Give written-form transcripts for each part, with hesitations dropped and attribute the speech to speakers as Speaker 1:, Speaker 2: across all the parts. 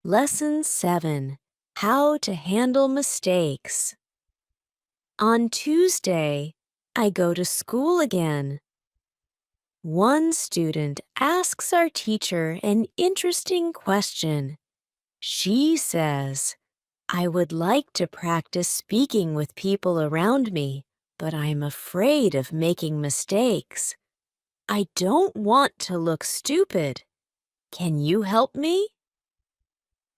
Speaker 1: Lesson 7. How to Handle Mistakes. On Tuesday, I go to school again. One student asks our teacher an interesting question. She says, "I would like to practice speaking with people around me, but I'm afraid of making mistakes. I don't want to look stupid. Can you help me?"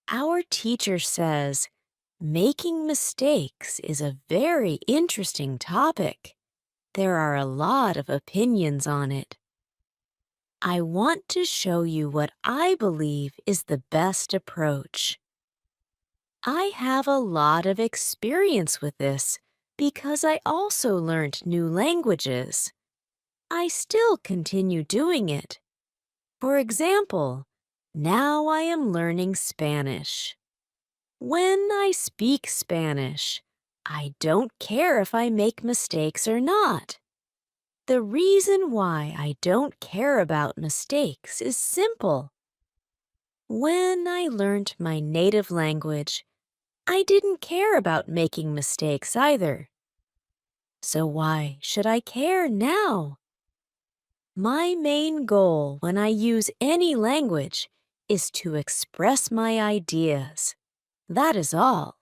Speaker 1: Our teacher says, making mistakes is a very interesting topic. There are a lot of opinions on it. I want to show you what I believe is the best approach. I have a lot of experience with this because I also learned new languages. I still continue doing it. For example, now I am learning Spanish. When I speak Spanish, I don't care if I make mistakes or not. The reason why I don't care about mistakes is simple. When I learned my native language, I didn't care about making mistakes either. So why should I care now? My main goal when I use any language is to express my ideas. That is all.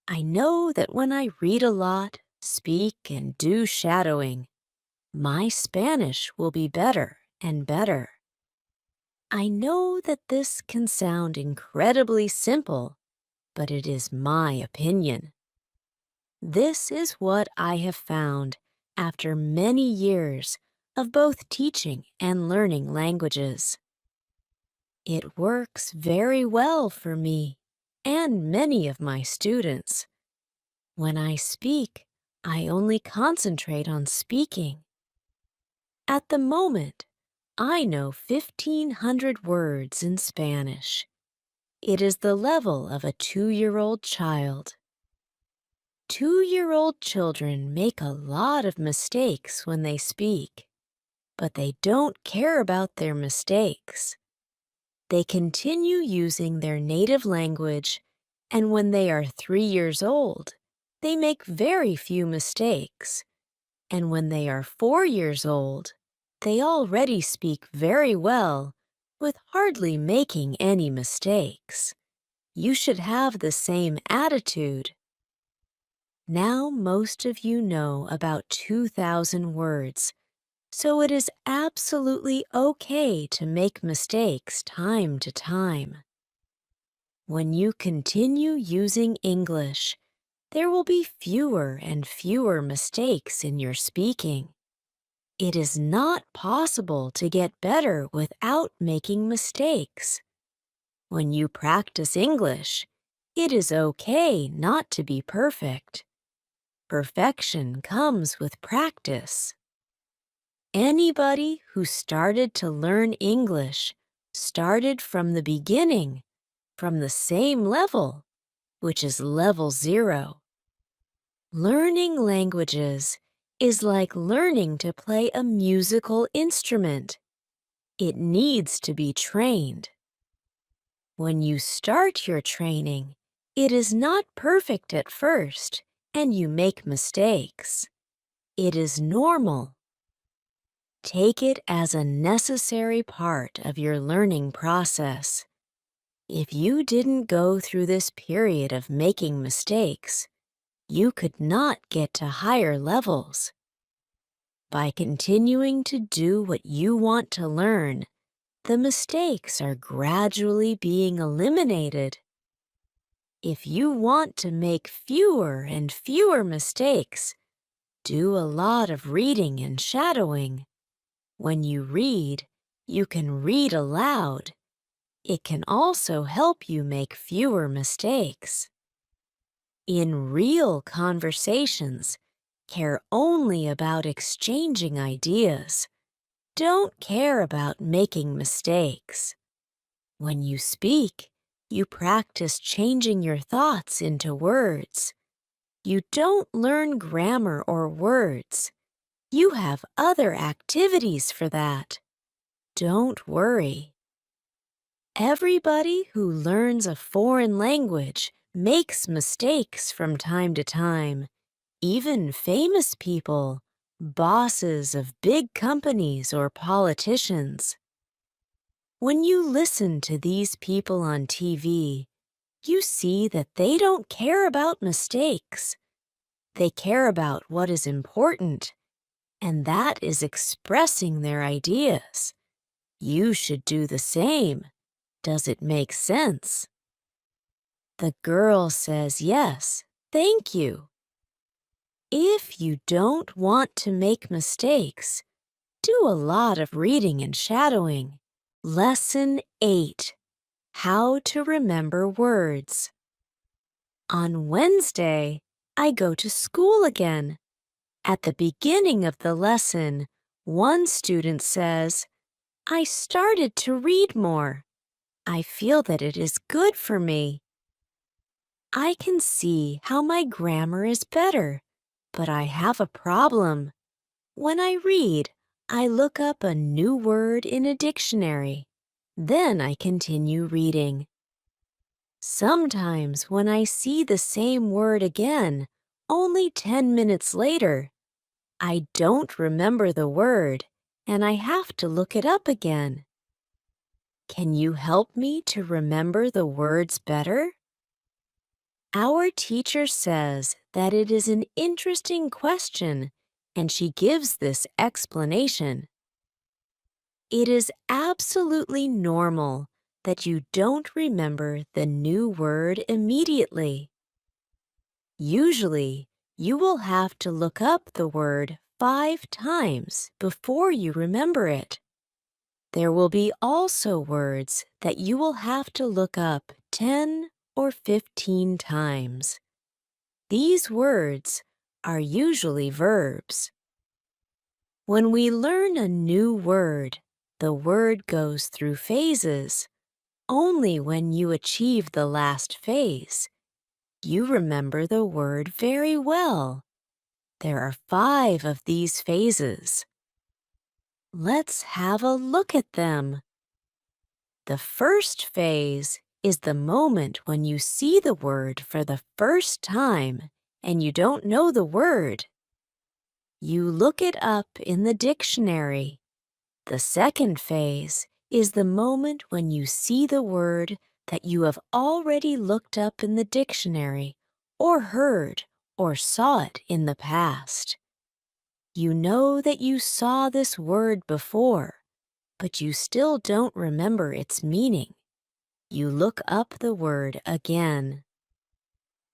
Speaker 1: I know that when I read a lot, speak, and do shadowing, my Spanish will be better and better. I know that this can sound incredibly simple, but it is my opinion. This is what I have found after many years of both teaching and learning languages. It works very well for me and many of my students. When I speak, I only concentrate on speaking. At the moment, I know 1,500 words in Spanish. It is the level of a 2-year-old child. 2-year-old children make a lot of mistakes when they speak, but they don't care about their mistakes. They continue using their native language, and when they are 3 years old, they make very few mistakes. And when they are 4 years old, they already speak very well, with hardly making any mistakes. You should have the same attitude. Now most of you know about 2,000 words, so it is absolutely okay to make mistakes time to time. When you continue using English, there will be fewer and fewer mistakes in your speaking. It is not possible to get better without making mistakes. When you practice English, it is okay not to be perfect. Perfection comes with practice. Anybody who started to learn English started from the beginning, from the same level, which is level 0. Learning languages is like learning to play a musical instrument. It needs to be trained. When you start your training, it is not perfect at first, and you make mistakes. It is normal. Take it as a necessary part of your learning process. If you didn't go through this period of making mistakes, you could not get to higher levels. By continuing to do what you want to learn, the mistakes are gradually being eliminated. If you want to make fewer and fewer mistakes, do a lot of reading and shadowing. When you read, you can read aloud. It can also help you make fewer mistakes. In real conversations, care only about exchanging ideas. Don't care about making mistakes. When you speak, you practice changing your thoughts into words. You don't learn grammar or words. You have other activities for that. Don't worry. Everybody who learns a foreign language makes mistakes from time to time. Even famous people, bosses of big companies or politicians. When you listen to these people on TV, you see that they don't care about mistakes. They care about what is important, and that is expressing their ideas. You should do the same. Does it make sense? The girl says yes, thank you. If you don't want to make mistakes, do a lot of reading and shadowing. Lesson 8. How to remember words. On Wednesday, I go to school again. At the beginning of the lesson, one student says, I started to read more. I feel that it is good for me. I can see how my grammar is better, but I have a problem. When I read, I look up a new word in a dictionary. Then I continue reading. Sometimes when I see the same word again, only 10 minutes later, I don't remember the word and I have to look it up again. Can you help me to remember the words better? Our teacher says that it is an interesting question, and she gives this explanation. It is absolutely normal that you don't remember the new word immediately. Usually, you will have to look up the word 5 times before you remember it. There will be also words that you will have to look up 10 or 15 times. These words are usually verbs. When we learn a new word, the word goes through phases. Only when you achieve the last phase, you remember the word very well. There are 5 of these phases. Let's have a look at them. The first phase is the moment when you see the word for the first time and you don't know the word. You look it up in the dictionary. The second phase is the moment when you see the word that you have already looked up in the dictionary or heard or saw it in the past. You know that you saw this word before, but you still don't remember its meaning. You look up the word again.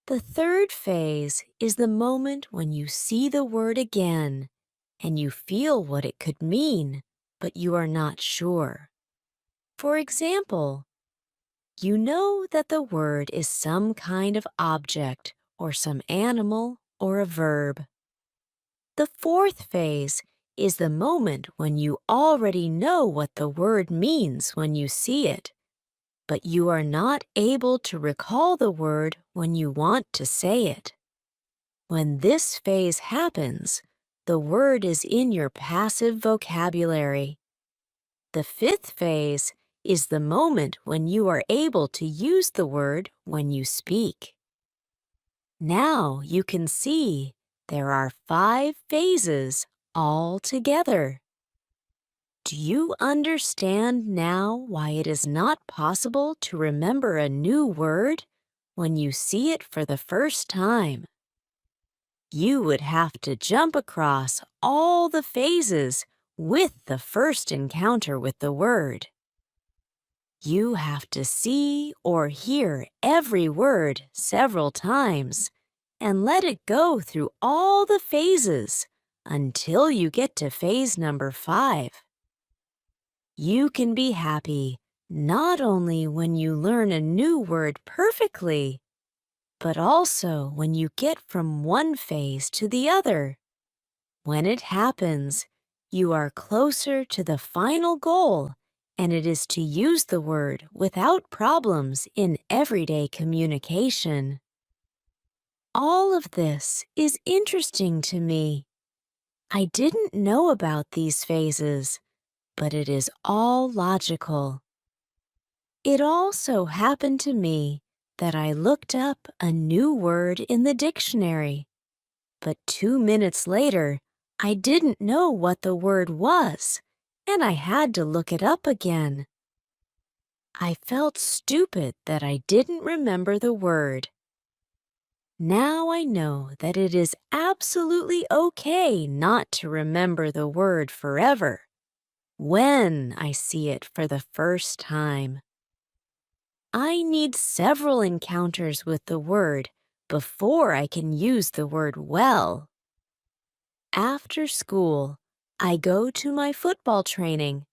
Speaker 1: The third phase is the moment when you see the word again and you feel what it could mean, but you are not sure. For example, you know that the word is some kind of object or some animal or a verb. The fourth phase is the moment when you already know what the word means when you see it, but you are not able to recall the word when you want to say it. When this phase happens, the word is in your passive vocabulary. The fifth phase is the moment when you are able to use the word when you speak. Now you can see there are 5 phases all together. Do you understand now why it is not possible to remember a new word when you see it for the first time? You would have to jump across all the phases with the first encounter with the word. You have to see or hear every word several times and let it go through all the phases until you get to phase number 5. You can be happy not only when you learn a new word perfectly, but also when you get from one phase to the other. When it happens, you are closer to the final goal, and it is to use the word without problems in everyday communication. All of this is interesting to me. I didn't know about these phases, but it is all logical. It also happened to me that I looked up a new word in the dictionary, but 2 minutes later, I didn't know what the word was, and I had to look it up again. I felt stupid that I didn't remember the word. Now I know that it is absolutely okay not to remember the word forever when I see it for the first time. I need several encounters with the word before I can use the word well. After school, I go to my football training.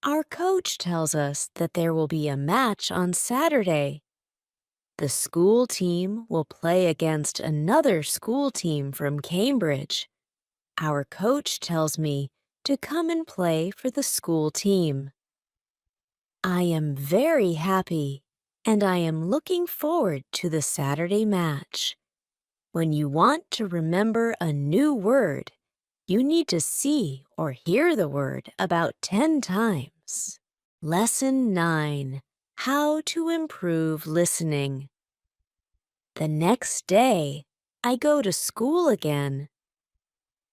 Speaker 1: Our coach tells us that there will be a match on Saturday. The school team will play against another school team from Cambridge. Our coach tells me to come and play for the school team. I am very happy, and I am looking forward to the Saturday match. When you want to remember a new word, you need to see or hear the word about 10 times. Lesson 9. How to improve listening. The next day, I go to school again.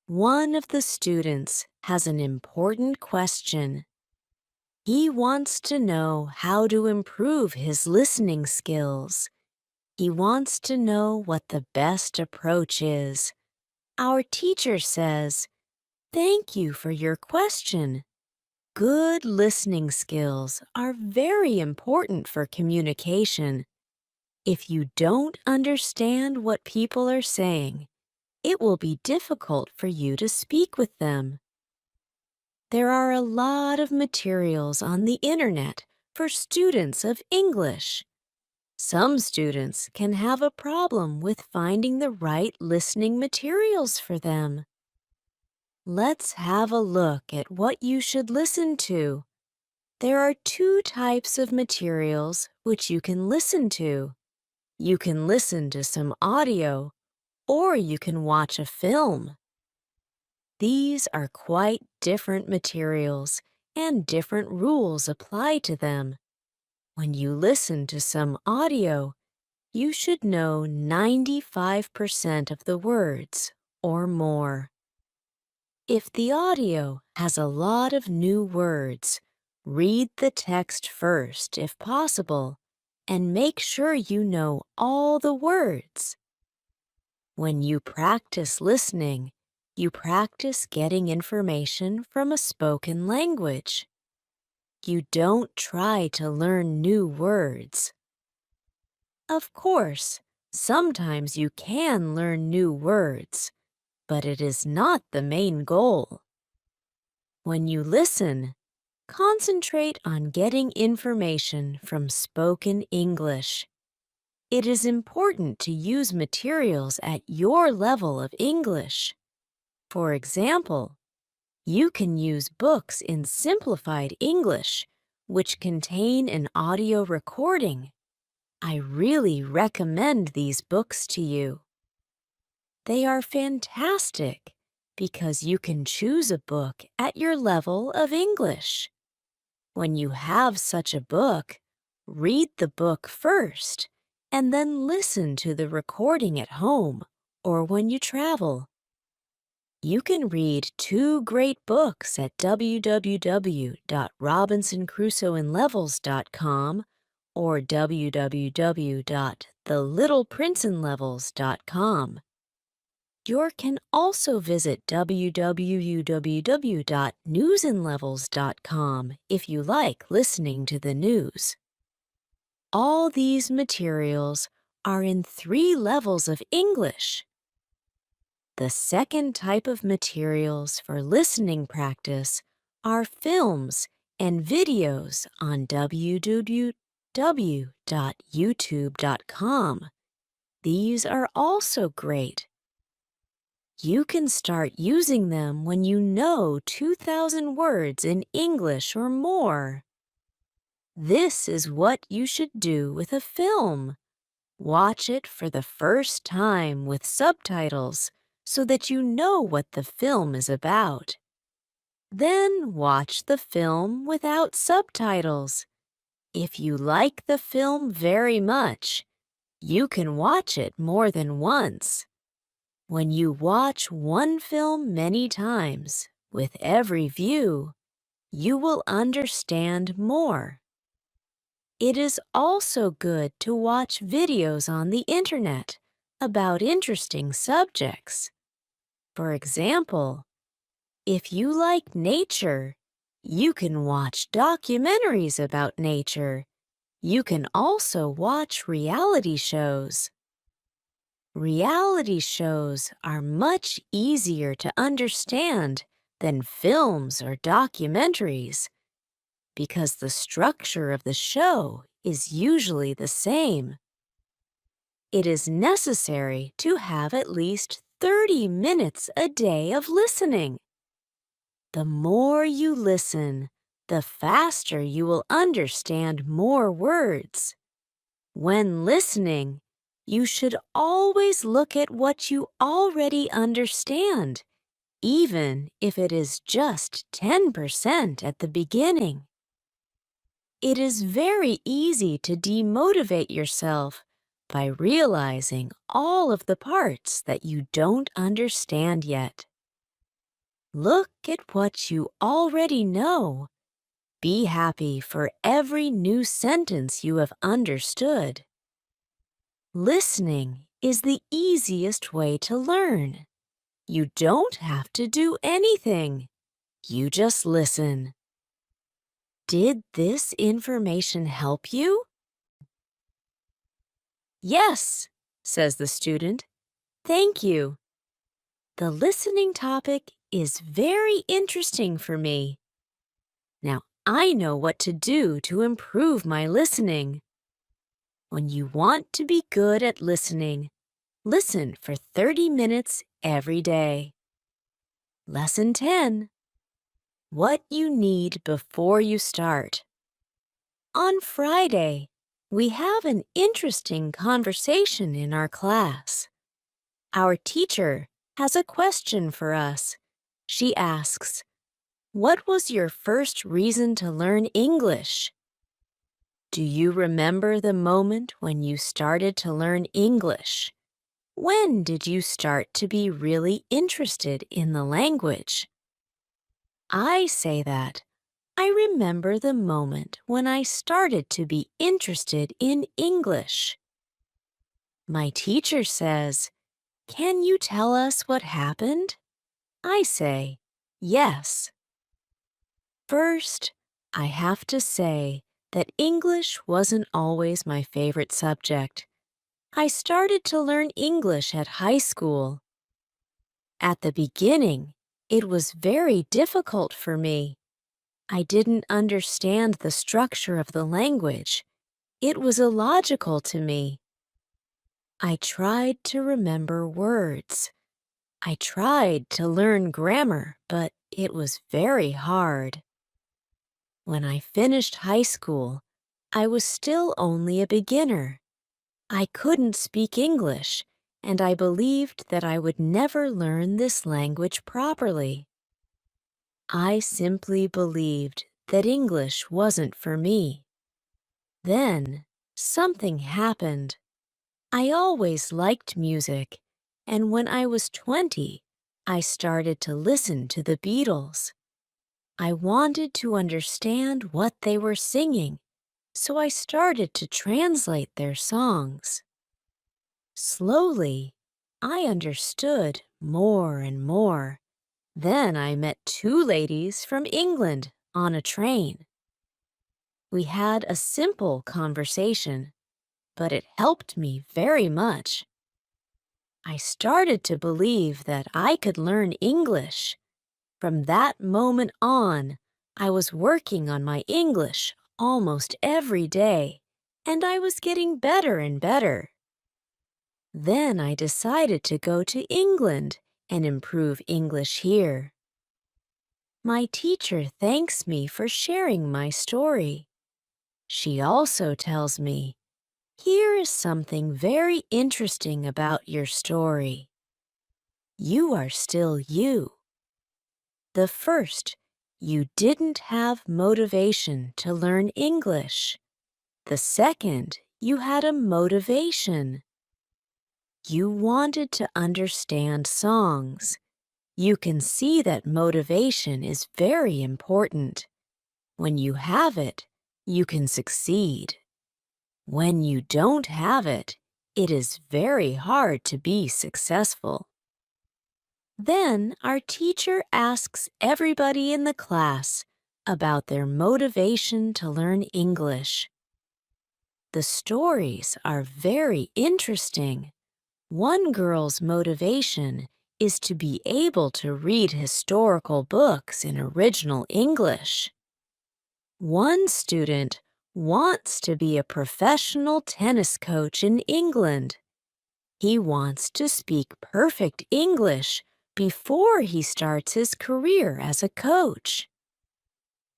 Speaker 1: One of the students has an important question. He wants to know how to improve his listening skills. He wants to know what the best approach is. Our teacher says, "Thank you for your question. Good listening skills are very important for communication. If you don't understand what people are saying, it will be difficult for you to speak with them." There are a lot of materials on the internet for students of English. Some students can have a problem with finding the right listening materials for them. Let's have a look at what you should listen to. There are two types of materials which you can listen to. You can listen to some audio, or you can watch a film. These are quite different materials, and different rules apply to them. When you listen to some audio, you should know 95% of the words or more. If the audio has a lot of new words, read the text first if possible, and make sure you know all the words. When you practice listening, you practice getting information from a spoken language. You don't try to learn new words. Of course, sometimes you can learn new words, but it is not the main goal. When you listen, concentrate on getting information from spoken English. It is important to use materials at your level of English. For example, you can use books in simplified English, which contain an audio recording. I really recommend these books to you. They are fantastic because you can choose a book at your level of English. When you have such a book, read the book first and then listen to the recording at home or when you travel. You can read two great books at www.robinsoncrusoeinlevels.com or www.thelittleprinceanlevels.com. You can also visit www.newsinlevels.com if you like listening to the news. All these materials are in 3 levels of English. The second type of materials for listening practice are films and videos on www.youtube.com. These are also great. You can start using them when you know 2,000 words in English or more. This is what you should do with a film. Watch it for the first time with subtitles so that you know what the film is about. Then watch the film without subtitles. If you like the film very much, you can watch it more than once. When you watch one film many times, with every view, you will understand more. It is also good to watch videos on the internet about interesting subjects. For example, if you like nature, you can watch documentaries about nature. You can also watch reality shows. Reality shows are much easier to understand than films or documentaries because the structure of the show is usually the same. It is necessary to have at least 30 minutes a day of listening. The more you listen, the faster you will understand more words. When listening, you should always look at what you already understand, even if it is just 10% at the beginning. It is very easy to demotivate yourself by realizing all of the parts that you don't understand yet. Look at what you already know. Be happy for every new sentence you have understood. Listening is the easiest way to learn. You don't have to do anything. You just listen. Did this information help you? Yes, says the student. Thank you. The listening topic is very interesting for me. Now I know what to do to improve my listening. When you want to be good at listening, listen for 30 minutes every day. Lesson 10. What you need before you start. On Friday, we have an interesting conversation in our class. Our teacher has a question for us. She asks, "What was your first reason to learn English?" Do you remember the moment when you started to learn English? When did you start to be really interested in the language? I say that I remember the moment when I started to be interested in English. My teacher says, "Can you tell us what happened?" I say, "Yes." First, I have to say that English wasn't always my favorite subject. I started to learn English at high school. At the beginning, it was very difficult for me. I didn't understand the structure of the language. It was illogical to me. I tried to remember words. I tried to learn grammar, but it was very hard. When I finished high school, I was still only a beginner. I couldn't speak English, and I believed that I would never learn this language properly. I simply believed that English wasn't for me. Then, something happened. I always liked music, and when I was 20, I started to listen to the Beatles. I wanted to understand what they were singing, so I started to translate their songs. Slowly, I understood more and more. Then I met two ladies from England on a train. We had a simple conversation, but it helped me very much. I started to believe that I could learn English. From that moment on, I was working on my English almost every day, and I was getting better and better. Then I decided to go to England and improve English here. My teacher thanks me for sharing my story. She also tells me, "Here is something very interesting about your story. You are still you." The first, you didn't have motivation to learn English. The second, you had a motivation. You wanted to understand songs. You can see that motivation is very important. When you have it, you can succeed. When you don't have it, it is very hard to be successful. Then our teacher asks everybody in the class about their motivation to learn English. The stories are very interesting. One girl's motivation is to be able to read historical books in original English. One student wants to be a professional tennis coach in England. He wants to speak perfect English before he starts his career as a coach.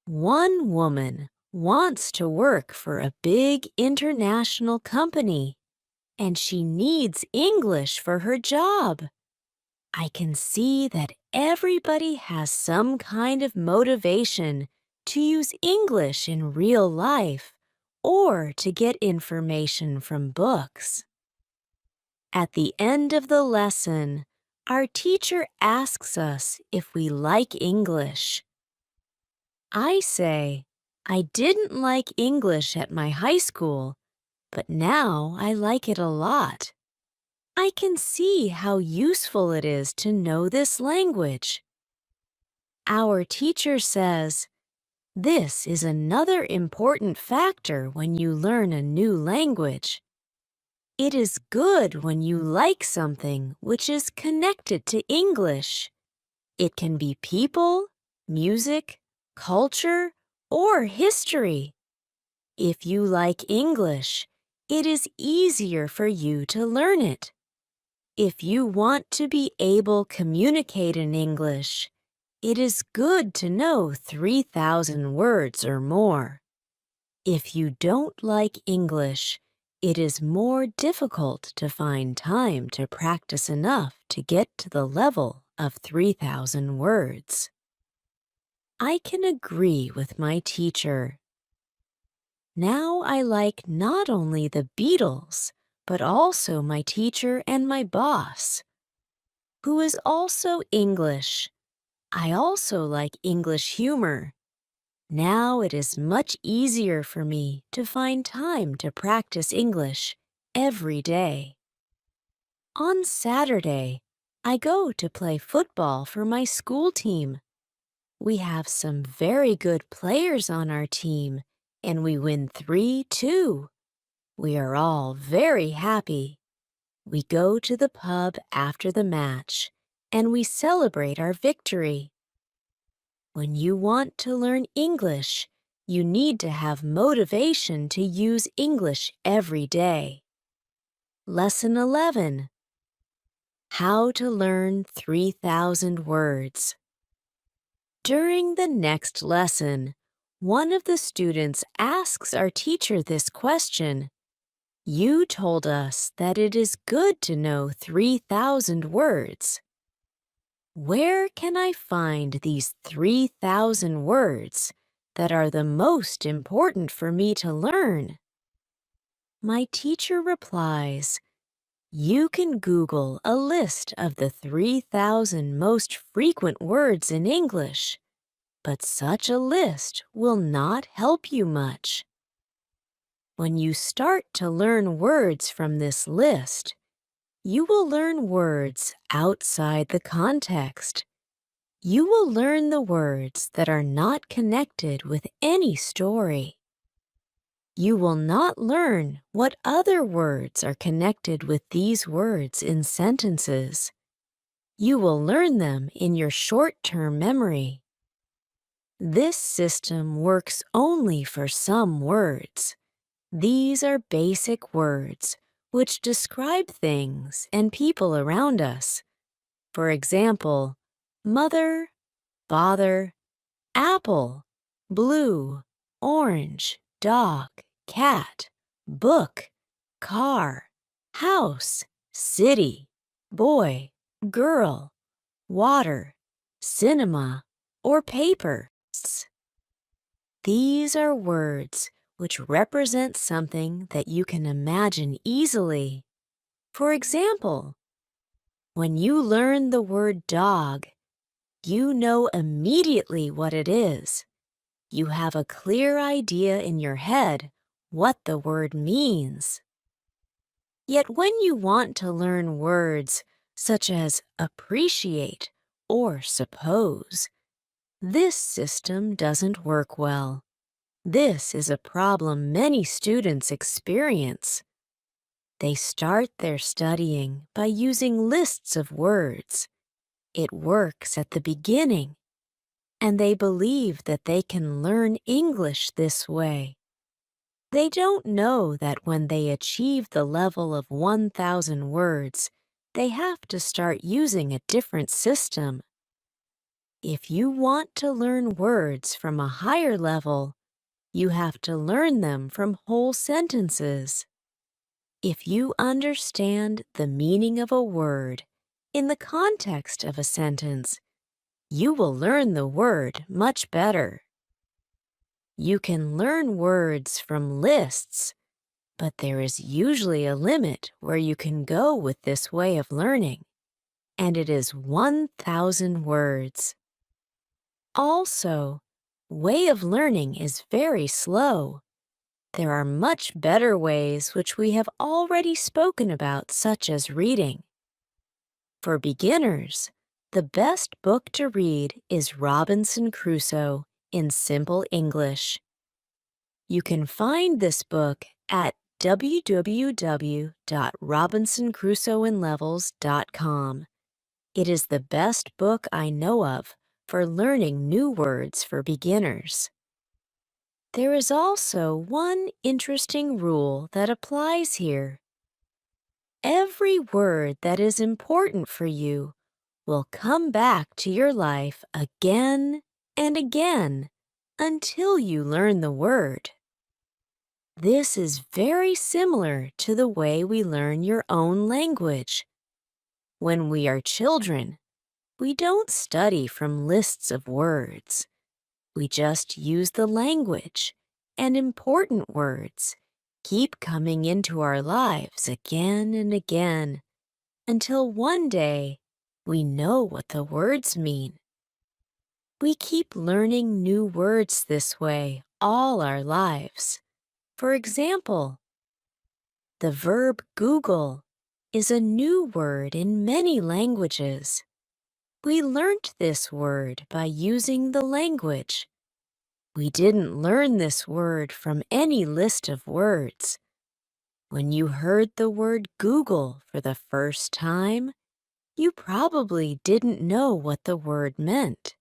Speaker 1: One woman wants to work for a big international company, and she needs English for her job. I can see that everybody has some kind of motivation to use English in real life or to get information from books. At the end of the lesson, our teacher asks us if we like English. I say, I didn't like English at my high school, but now I like it a lot. I can see how useful it is to know this language. Our teacher says, this is another important factor when you learn a new language. It is good when you like something which is connected to English. It can be people, music, culture, or history. If you like English, it is easier for you to learn it. If you want to be able to communicate in English, it is good to know 3,000 words or more. If you don't like English, it is more difficult to find time to practice enough to get to the level of 3,000 words. I can agree with my teacher. Now I like not only the Beatles, but also my teacher and my boss, who is also English. I also like English humor. Now it is much easier for me to find time to practice English every day. On Saturday, I go to play football for my school team. We have some very good players on our team, and we win 3-2. We are all very happy. We go to the pub after the match, and we celebrate our victory. When you want to learn English, you need to have motivation to use English every day. Lesson 11. How to learn 3,000 words. During the next lesson, one of the students asks our teacher this question. You told us that it is good to know 3,000 words. Where can I find these 3,000 words that are the most important for me to learn? My teacher replies, you can Google a list of the 3,000 most frequent words in English, but such a list will not help you much. When you start to learn words from this list, you will learn words outside the context. You will learn the words that are not connected with any story. You will not learn what other words are connected with these words in sentences. You will learn them in your short-term memory. This system works only for some words. These are basic words which describe things and people around us. For example, mother, father, apple, blue, orange, dog, cat, book, car, house, city, boy, girl, water, cinema, or paper. These are words which represent something that you can imagine easily. For example, when you learn the word dog, you know immediately what it is. You have a clear idea in your head what the word means. Yet when you want to learn words such as appreciate or suppose, this system doesn't work well. This is a problem many students experience. They start their studying by using lists of words. It works at the beginning, and they believe that they can learn English this way. They don't know that when they achieve the level of 1,000 words, they have to start using a different system. If you want to learn words from a higher level, you have to learn them from whole sentences. If you understand the meaning of a word in the context of a sentence, you will learn the word much better. You can learn words from lists, but there is usually a limit where you can go with this way of learning, and it is 1,000 words. Also, way of learning is very slow. There are much better ways which we have already spoken about, such as reading. For beginners, the best book to read is Robinson Crusoe in Simple English. You can find this book at www.robinsoncrusoeinlevels.com. It is the best book I know of for learning new words for beginners. There is also one interesting rule that applies here. Every word that is important for you will come back to your life again and again until you learn the word. This is very similar to the way we learn your own language. When we are children, we don't study from lists of words. We just use the language, and important words keep coming into our lives again and again until one day we know what the words mean. We keep learning new words this way all our lives. For example, the verb Google is a new word in many languages. We learnt this word by using the language. We didn't learn this word from any list of words. When you heard the word Google for the first time, you probably didn't know what the word meant.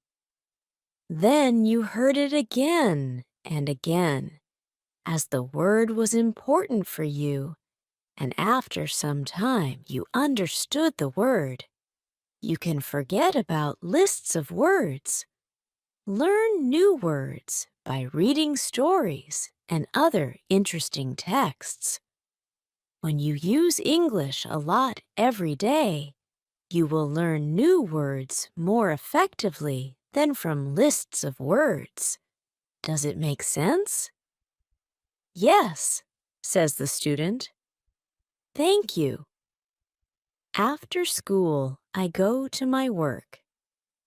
Speaker 1: Then you heard it again and again, as the word was important for you, and after some time you understood the word. You can forget about lists of words. Learn new words by reading stories and other interesting texts. When you use English a lot every day, you will learn new words more effectively than from lists of words. Does it make sense? Yes, says the student. Thank you. After school, I go to my work.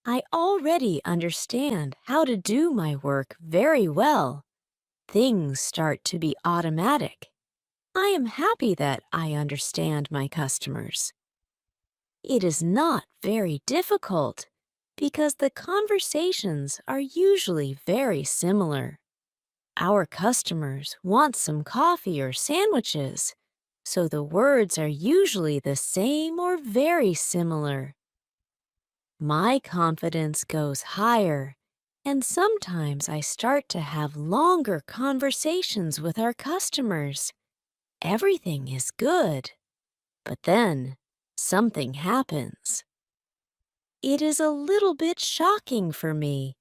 Speaker 1: I already understand how to do my work very well. Things start to be automatic. I am happy that I understand my customers. It is not very difficult because the conversations are usually very similar. Our customers want some coffee or sandwiches, so the words are usually the same or very similar. My confidence goes higher, and sometimes I start to have longer conversations with our customers. Everything is good, but then something happens. It is a little bit shocking for me.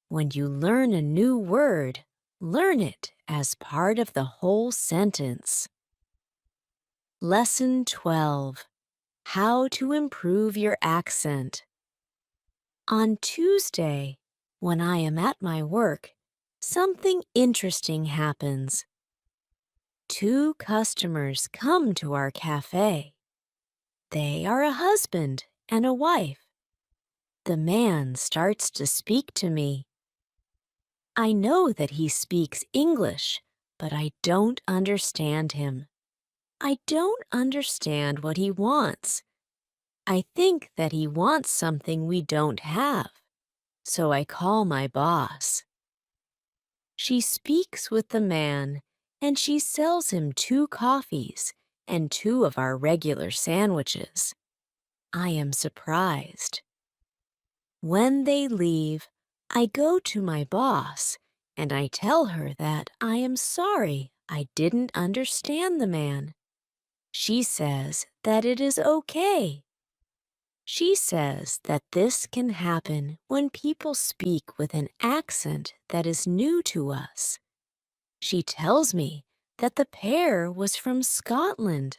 Speaker 1: When you learn a new word, learn it as part of the whole sentence. Lesson 12. How to improve your accent. On Tuesday, when I am at my work, something interesting happens. Two customers come to our cafe. They are a husband and a wife. The man starts to speak to me. I know that he speaks English, but I don't understand him. I don't understand what he wants. I think that he wants something we don't have, so I call my boss. She speaks with the man, and she sells him 2 coffees and 2 of our regular sandwiches. I am surprised. When they leave, I go to my boss and I tell her that I am sorry I didn't understand the man. She says that it is okay. She says that this can happen when people speak with an accent that is new to us. She tells me that the pair was from Scotland.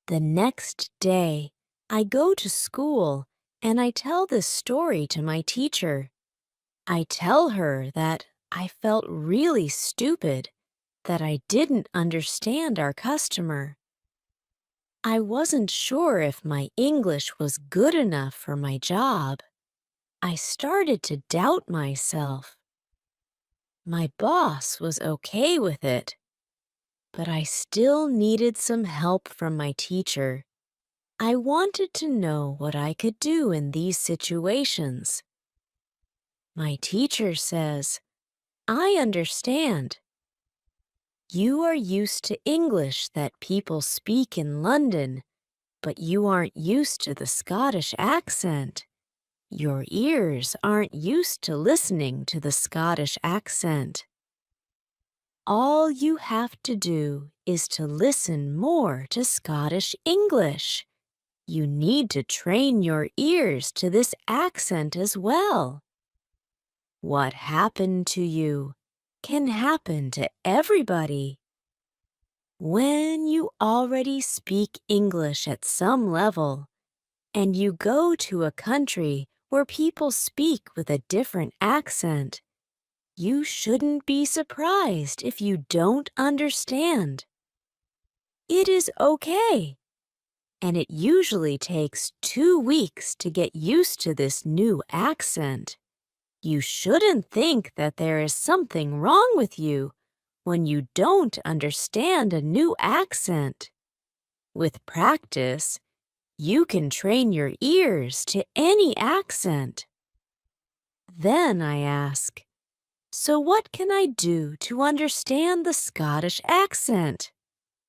Speaker 1: The next day, I go to school and I tell this story to my teacher. I tell her that I felt really stupid, that I didn't understand our customer. I wasn't sure if my English was good enough for my job. I started to doubt myself. My boss was okay with it, but I still needed some help from my teacher. I wanted to know what I could do in these situations. My teacher says, I understand. You are used to English that people speak in London, but you aren't used to the Scottish accent. Your ears aren't used to listening to the Scottish accent. All you have to do is to listen more to Scottish English. You need to train your ears to this accent as well. What happened to you can happen to everybody. When you already speak English at some level, and you go to a country where people speak with a different accent, you shouldn't be surprised if you don't understand. It is okay, and it usually takes 2 weeks to get used to this new accent. You shouldn't think that there is something wrong with you when you don't understand a new accent. With practice, you can train your ears to any accent. Then I ask, so what can I do to understand the Scottish accent?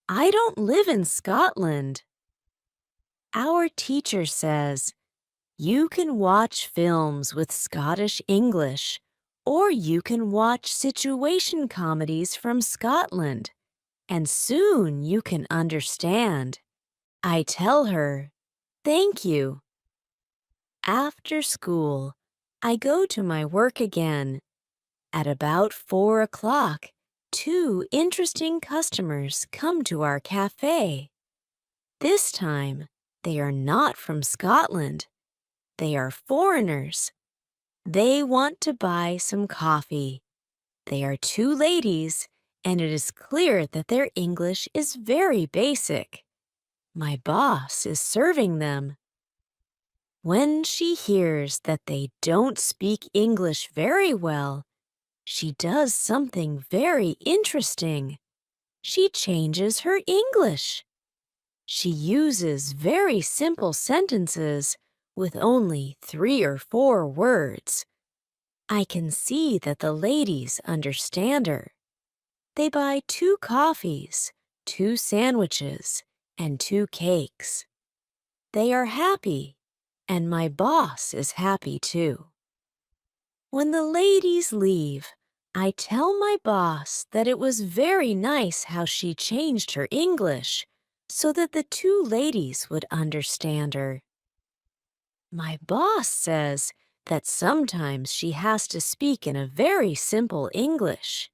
Speaker 1: I don't live in Scotland. Our teacher says, you can watch films with Scottish English, or you can watch situation comedies from Scotland, and soon you can understand. I tell her, thank you. After school, I go to my work again. At about 4 o'clock, 2 interesting customers come to our cafe. This time, they are not from Scotland. They are foreigners. They want to buy some coffee. They are 2 ladies, and it is clear that their English is very basic. My boss is serving them. When she hears that they don't speak English very well, she does something very interesting. She changes her English. She uses very simple sentences with only 3 or 4 words. I can see that the ladies understand her. They buy 2 coffees, 2 sandwiches, and 2 cakes. They are happy, and my boss is happy too. When the ladies leave, I tell my boss that it was very nice how she changed her English so that the 2 ladies would understand her. My boss says that sometimes she has to speak in a very simple English.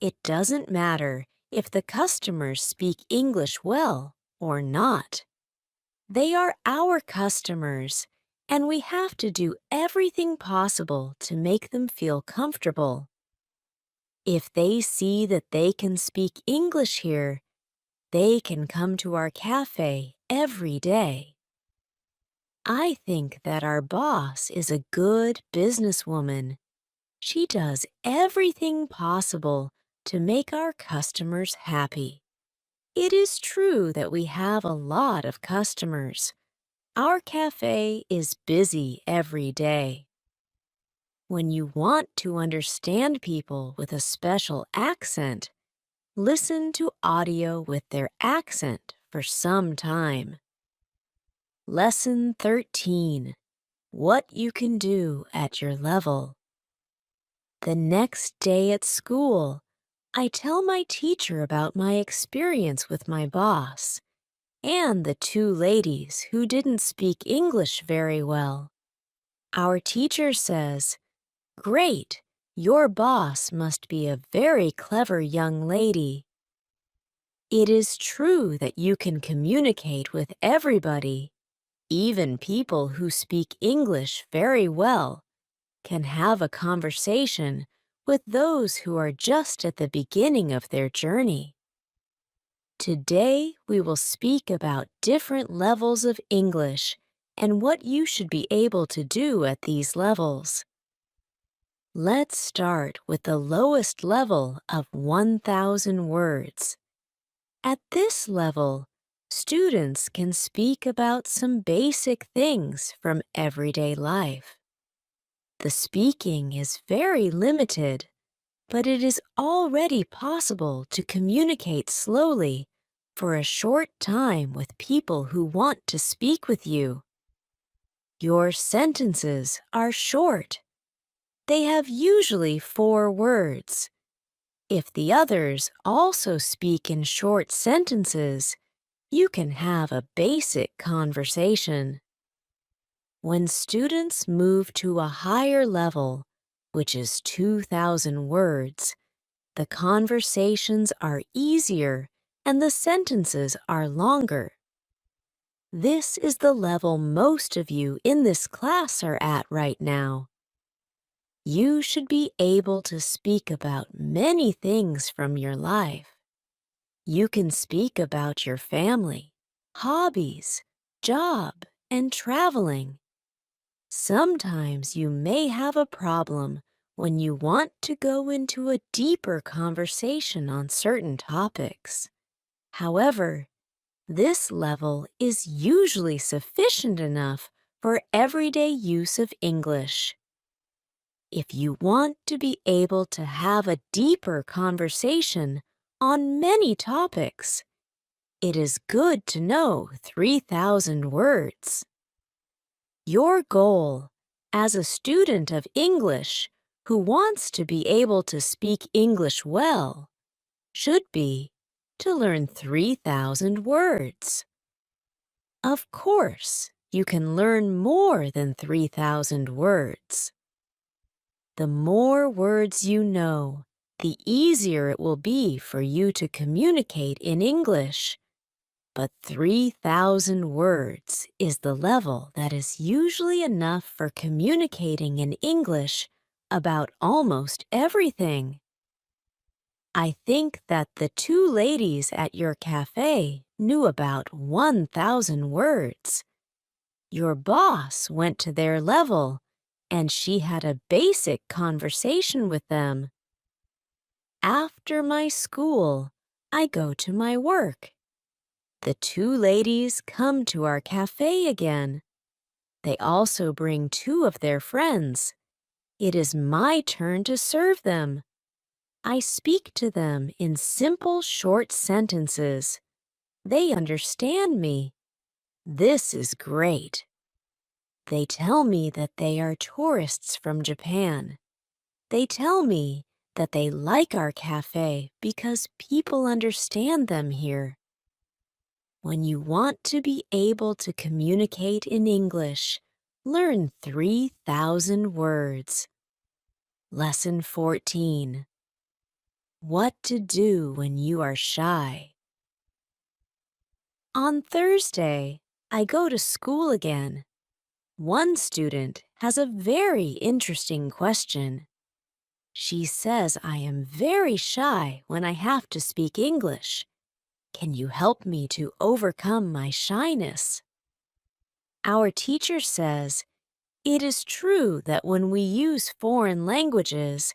Speaker 1: It doesn't matter if the customers speak English well or not. They are our customers, and we have to do everything possible to make them feel comfortable. If they see that they can speak English here, they can come to our cafe every day. I think that our boss is a good businesswoman. She does everything possible to make our customers happy. It is true that we have a lot of customers. Our cafe is busy every day. When you want to understand people with a special accent, listen to audio with their accent for some time. Lesson 13. What you can do at your level. The next day at school, I tell my teacher about my experience with my boss and the two ladies who didn't speak English very well. Our teacher says, "Great, your boss must be a very clever young lady." It is true that you can communicate with everybody. Even people who speak English very well can have a conversation with those who are just at the beginning of their journey. Today, we will speak about different levels of English and what you should be able to do at these levels. Let's start with the lowest level of 1,000 words. At this level, students can speak about some basic things from everyday life. The speaking is very limited, but it is already possible to communicate slowly for a short time with people who want to speak with you. Your sentences are short. They have usually 4 words. If the others also speak in short sentences, you can have a basic conversation. When students move to a higher level, which is 2,000 words, the conversations are easier and the sentences are longer. This is the level most of you in this class are at right now. You should be able to speak about many things from your life. You can speak about your family, hobbies, job, and traveling. Sometimes you may have a problem when you want to go into a deeper conversation on certain topics. However, this level is usually sufficient enough for everyday use of English. If you want to be able to have a deeper conversation on many topics, it is good to know 3,000 words. Your goal as a student of English who wants to be able to speak English well should be to learn 3,000 words. Of course, you can learn more than 3,000 words. The more words you know, the easier it will be for you to communicate in English. But 3,000 words is the level that is usually enough for communicating in English about almost everything. I think that the two ladies at your cafe knew about 1,000 words. Your boss went to their level, and she had a basic conversation with them. After my school, I go to my work. The two ladies come to our cafe again. They also bring 2 of their friends. It is my turn to serve them. I speak to them in simple, short sentences. They understand me. This is great. They tell me that they are tourists from Japan. They tell me that they like our cafe because people understand them here. When you want to be able to communicate in English, learn 3,000 words. Lesson 14. What to do when you are shy. On Thursday, I go to school again. One student has a very interesting question. She says I am very shy when I have to speak English. Can you help me to overcome my shyness? Our teacher says, it is true that when we use foreign languages,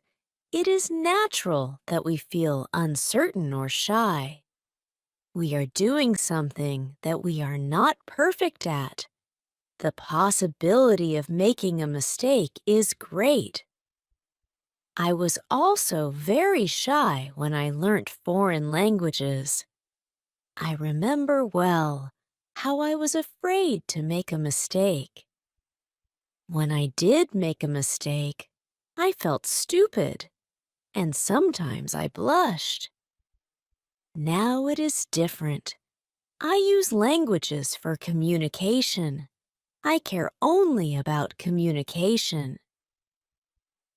Speaker 1: it is natural that we feel uncertain or shy. We are doing something that we are not perfect at. The possibility of making a mistake is great. I was also very shy when I learnt foreign languages. I remember well how I was afraid to make a mistake. When I did make a mistake, I felt stupid, and sometimes I blushed. Now it is different. I use languages for communication. I care only about communication.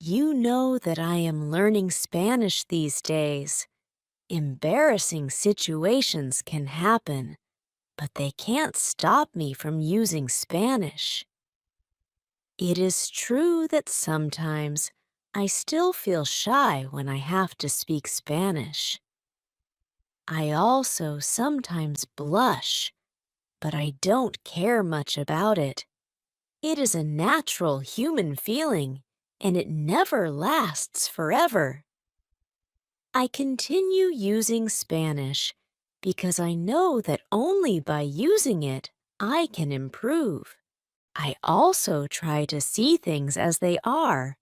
Speaker 1: You know that I am learning Spanish these days. Embarrassing situations can happen, but they can't stop me from using Spanish. It is true that sometimes I still feel shy when I have to speak Spanish. I also sometimes blush, but I don't care much about it. It is a natural human feeling, and it never lasts forever. I continue using Spanish because I know that only by using it I can improve. I also try to see things as they are.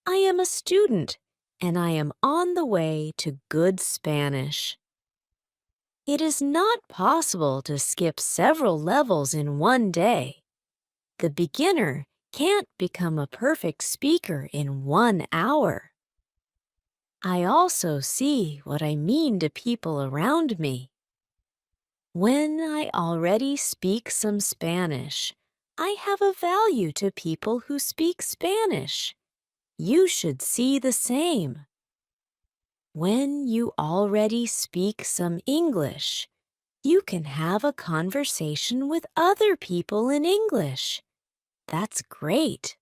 Speaker 1: I am a student, and I am on the way to good Spanish. It is not possible to skip several levels in one day. The beginner can't become a perfect speaker in 1 hour. I also see what I mean to people around me. When I already speak some Spanish, I have a value to people who speak Spanish. You should see the same. When you already speak some English, you can have a conversation with other people in English. That's great.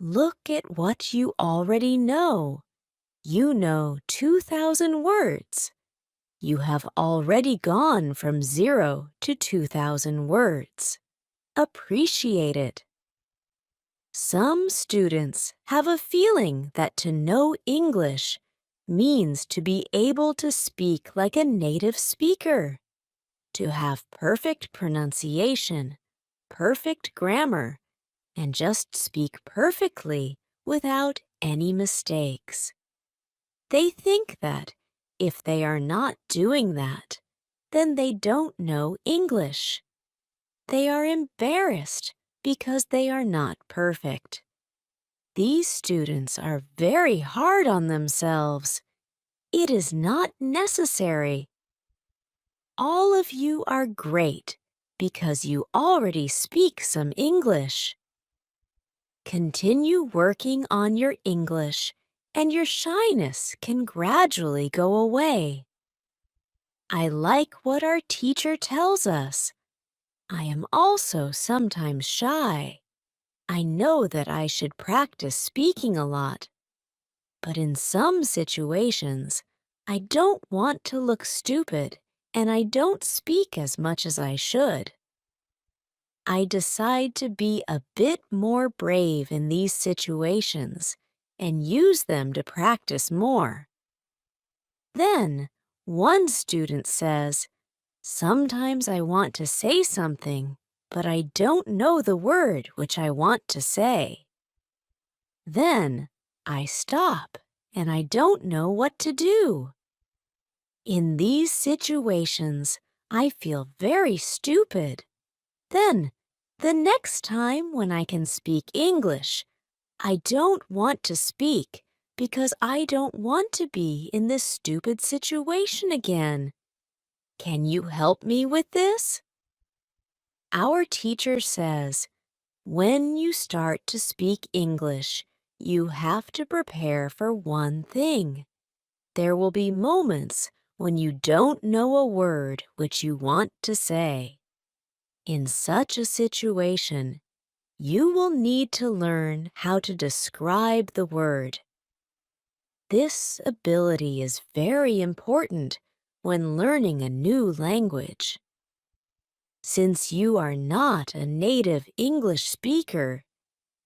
Speaker 1: Look at what you already know. You know 2,000 words. You have already gone from 0 to 2,000 words. Appreciate it. Some students have a feeling that to know English means to be able to speak like a native speaker, to have perfect pronunciation, perfect grammar, and just speak perfectly without any mistakes. They think that if they are not doing that, then they don't know English. They are embarrassed because they are not perfect. These students are very hard on themselves. It is not necessary. All of you are great because you already speak some English. Continue working on your English, and your shyness can gradually go away. I like what our teacher tells us. I am also sometimes shy. I know that I should practice speaking a lot. But in some situations, I don't want to look stupid, and I don't speak as much as I should. I decide to be a bit more brave in these situations and use them to practice more. Then, one student says, sometimes I want to say something, but I don't know the word which I want to say. Then, I stop and I don't know what to do. In these situations, I feel very stupid. Then, the next time when I can speak English, I don't want to speak because I don't want to be in this stupid situation again. Can you help me with this? Our teacher says, when you start to speak English, you have to prepare for one thing. There will be moments when you don't know a word which you want to say. In such a situation, you will need to learn how to describe the word. This ability is very important when learning a new language. Since you are not a native English speaker,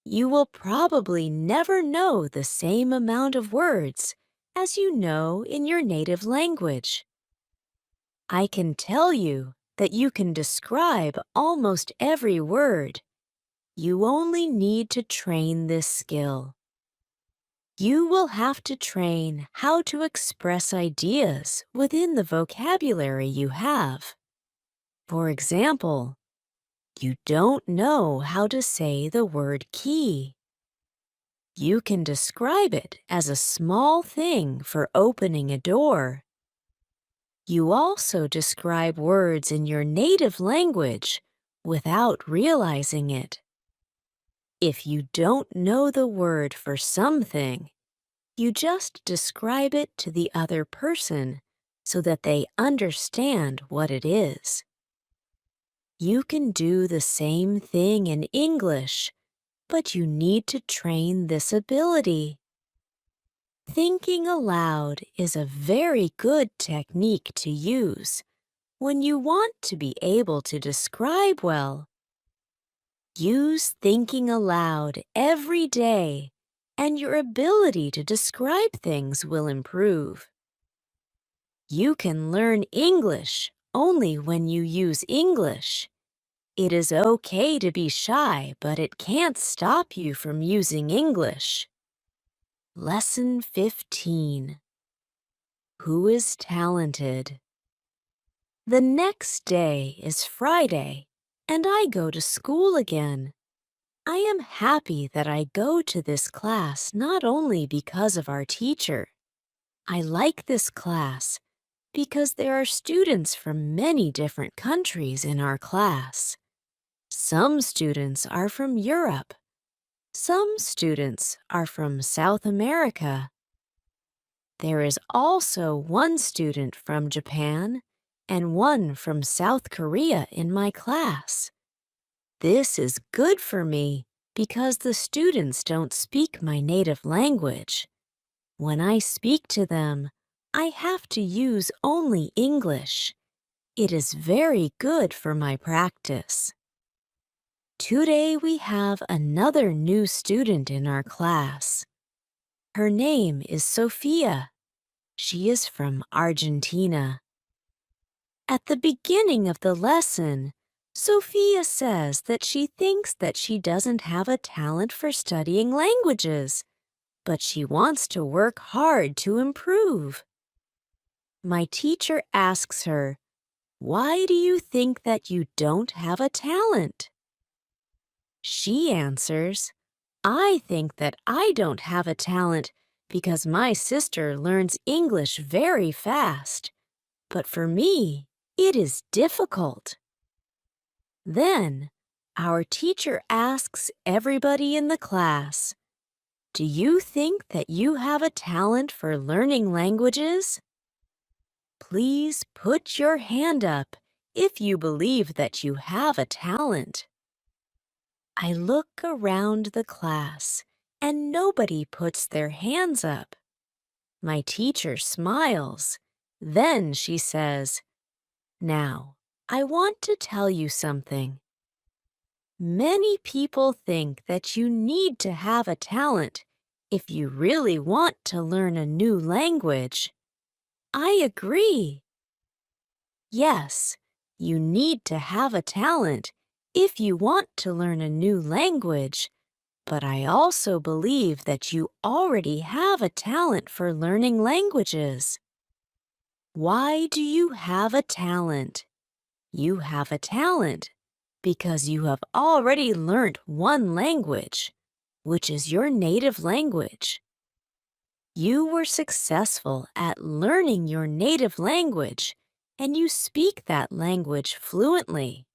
Speaker 1: you will probably never know the same amount of words as you know in your native language. I can tell you that you can describe almost every word. You only need to train this skill. You will have to train how to express ideas within the vocabulary you have. For example, you don't know how to say the word key. You can describe it as a small thing for opening a door. You also describe words in your native language without realizing it. If you don't know the word for something, you just describe it to the other person so that they understand what it is. You can do the same thing in English, but you need to train this ability. Thinking aloud is a very good technique to use when you want to be able to describe well. Use thinking aloud every day, and your ability to describe things will improve. You can learn English only when you use English. It is okay to be shy, but it can't stop you from using English. Lesson 15. Who is talented? The next day is Friday, and I go to school again. I am happy that I go to this class not only because of our teacher. I like this class because there are students from many different countries in our class. Some students are from Europe. Some students are from South America. There is also one student from Japan and one from South Korea in my class. This is good for me because the students don't speak my native language. When I speak to them, I have to use only English. It is very good for my practice. Today we have another new student in our class. Her name is Sophia. She is from Argentina. At the beginning of the lesson, Sophia says that she thinks that she doesn't have a talent for studying languages, but she wants to work hard to improve. My teacher asks her, "Why do you think that you don't have a talent?" She answers, "I think that I don't have a talent because my sister learns English very fast, but for me, it is difficult." Then, our teacher asks everybody in the class, "Do you think that you have a talent for learning languages?" Please put your hand up if you believe that you have a talent. I look around the class and nobody puts their hands up. My teacher smiles. Then she says, "Now, I want to tell you something. Many people think that you need to have a talent if you really want to learn a new language. I agree. Yes, you need to have a talent if you want to learn a new language, but I also believe that you already have a talent for learning languages." Why do you have a talent? You have a talent because you have already learnt one language, which is your native language. You were successful at learning your native language, and you speak that language fluently.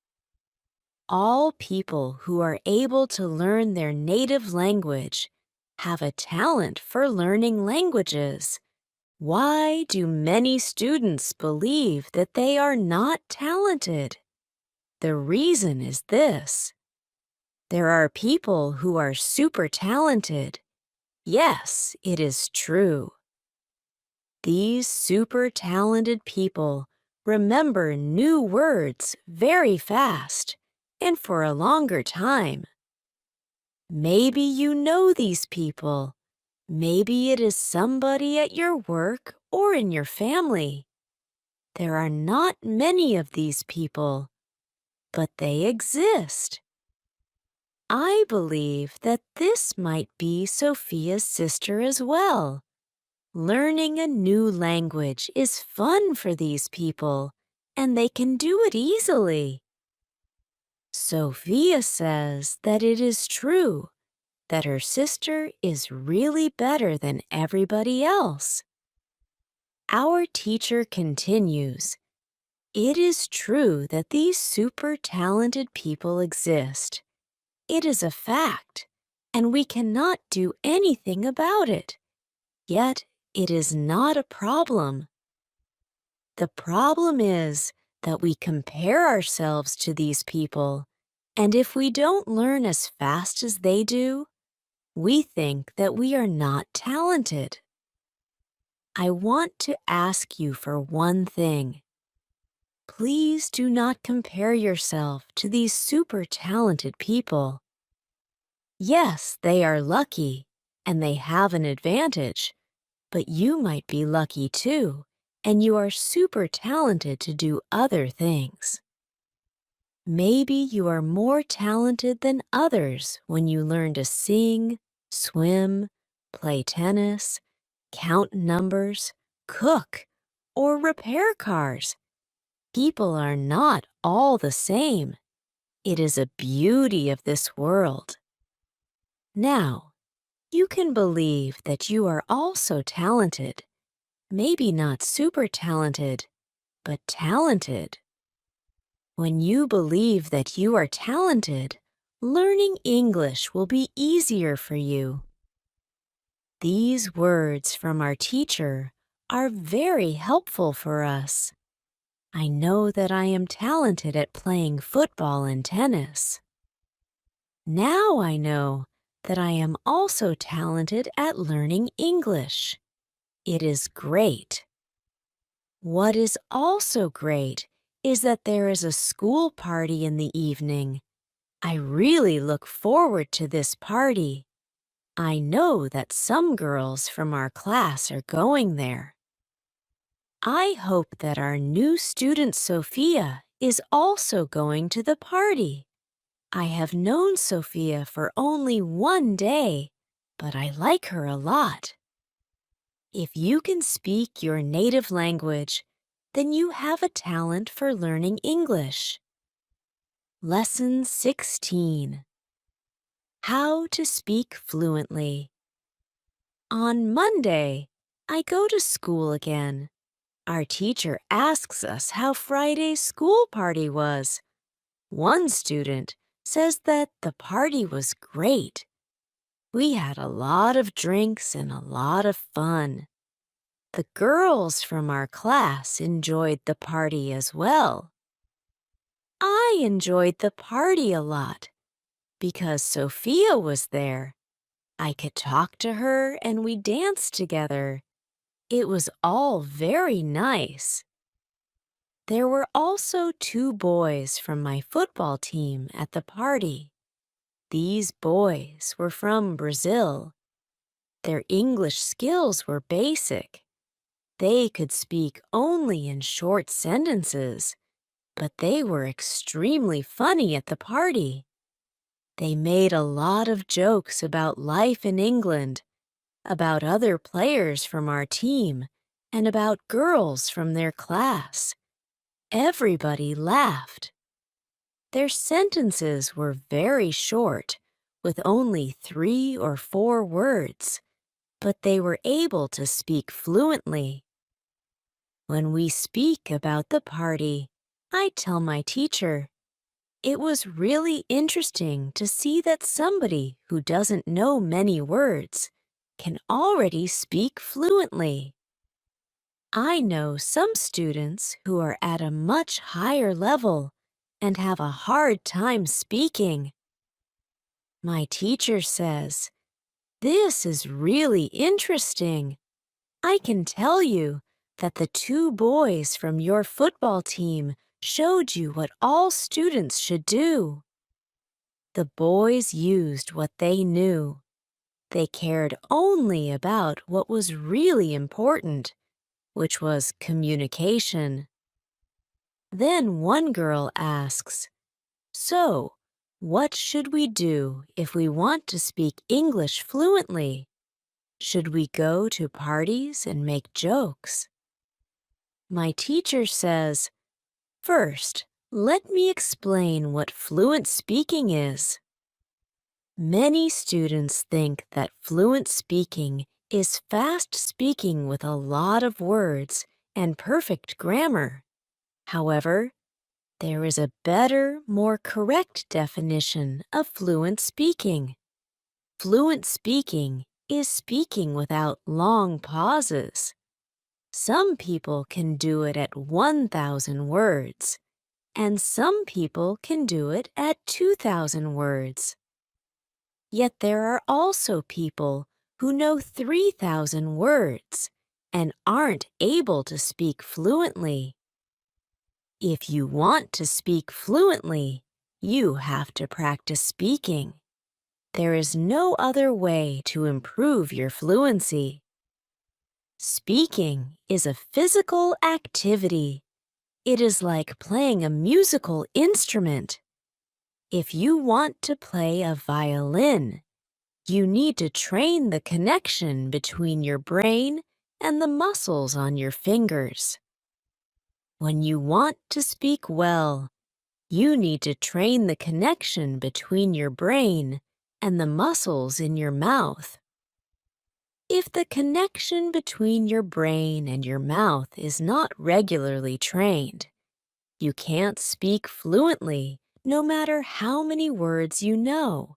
Speaker 1: All people who are able to learn their native language have a talent for learning languages. Why do many students believe that they are not talented? The reason is this. There are people who are super talented. Yes, it is true. These super talented people remember new words very fast and for a longer time. Maybe you know these people. Maybe it is somebody at your work or in your family. There are not many of these people, but they exist. I believe that this might be Sophia's sister as well. Learning a new language is fun for these people, and they can do it easily. Sophia says that it is true that her sister is really better than everybody else. Our teacher continues, "It is true that these super talented people exist. It is a fact, and we cannot do anything about it. Yet, it is not a problem. The problem is that we compare ourselves to these people, and if we don't learn as fast as they do, we think that we are not talented." I want to ask you for one thing. Please do not compare yourself to these super talented people. Yes, they are lucky, and they have an advantage, but you might be lucky too, and you are super talented to do other things. Maybe you are more talented than others when you learn to sing, swim, play tennis, count numbers, cook, or repair cars. People are not all the same. It is a beauty of this world. Now, you can believe that you are also talented. Maybe not super talented, but talented. When you believe that you are talented, learning English will be easier for you. These words from our teacher are very helpful for us. I know that I am talented at playing football and tennis. Now I know that I am also talented at learning English. It is great. What is also great is that there is a school party in the evening. I really look forward to this party. I know that some girls from our class are going there. I hope that our new student Sophia is also going to the party. I have known Sophia for only one day, but I like her a lot. If you can speak your native language, then you have a talent for learning English. Lesson 16. How to speak fluently. On Monday, I go to school again. Our teacher asks us how Friday's school party was. One student says that the party was great. We had a lot of drinks and a lot of fun. The girls from our class enjoyed the party as well. I enjoyed the party a lot because Sophia was there. I could talk to her and we danced together. It was all very nice. There were also two boys from my football team at the party. These boys were from Brazil. Their English skills were basic. They could speak only in short sentences, but they were extremely funny at the party. They made a lot of jokes about life in England, about other players from our team, and about girls from their class. Everybody laughed. Their sentences were very short, with only 3 or 4 words, but they were able to speak fluently. When we speak about the party, I tell my teacher, "It was really interesting to see that somebody who doesn't know many words can already speak fluently." I know some students who are at a much higher level and have a hard time speaking. My teacher says, "This is really interesting. I can tell you that the two boys from your football team showed you what all students should do. The boys used what they knew. They cared only about what was really important, which was communication. Then one girl asks, "So, what should we do if we want to speak English fluently? Should we go to parties and make jokes?" My teacher says, "First, let me explain what fluent speaking is." Many students think that fluent speaking is fast speaking with a lot of words and perfect grammar. However, there is a better, more correct definition of fluent speaking. Fluent speaking is speaking without long pauses. Some people can do it at 1,000 words, and some people can do it at 2,000 words. Yet there are also people who know 3,000 words and aren't able to speak fluently. If you want to speak fluently, you have to practice speaking. There is no other way to improve your fluency. Speaking is a physical activity. It is like playing a musical instrument. If you want to play a violin, you need to train the connection between your brain and the muscles on your fingers. When you want to speak well, you need to train the connection between your brain and the muscles in your mouth. If the connection between your brain and your mouth is not regularly trained, you can't speak fluently no matter how many words you know.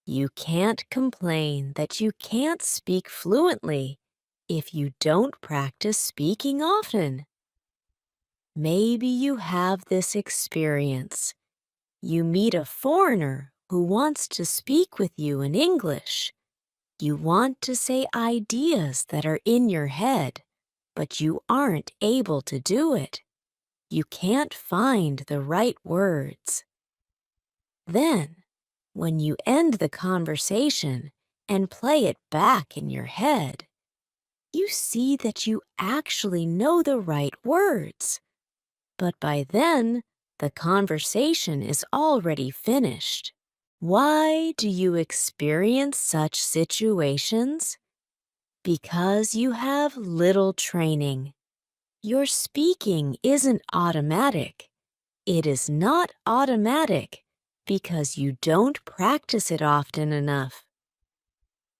Speaker 1: You can't complain that you can't speak fluently if you don't practice speaking often. Maybe you have this experience. You meet a foreigner who wants to speak with you in English. You want to say ideas that are in your head, but you aren't able to do it. You can't find the right words. Then, when you end the conversation and play it back in your head, you see that you actually know the right words. But by then, the conversation is already finished. Why do you experience such situations? Because you have little training. Your speaking isn't automatic. It is not automatic because you don't practice it often enough.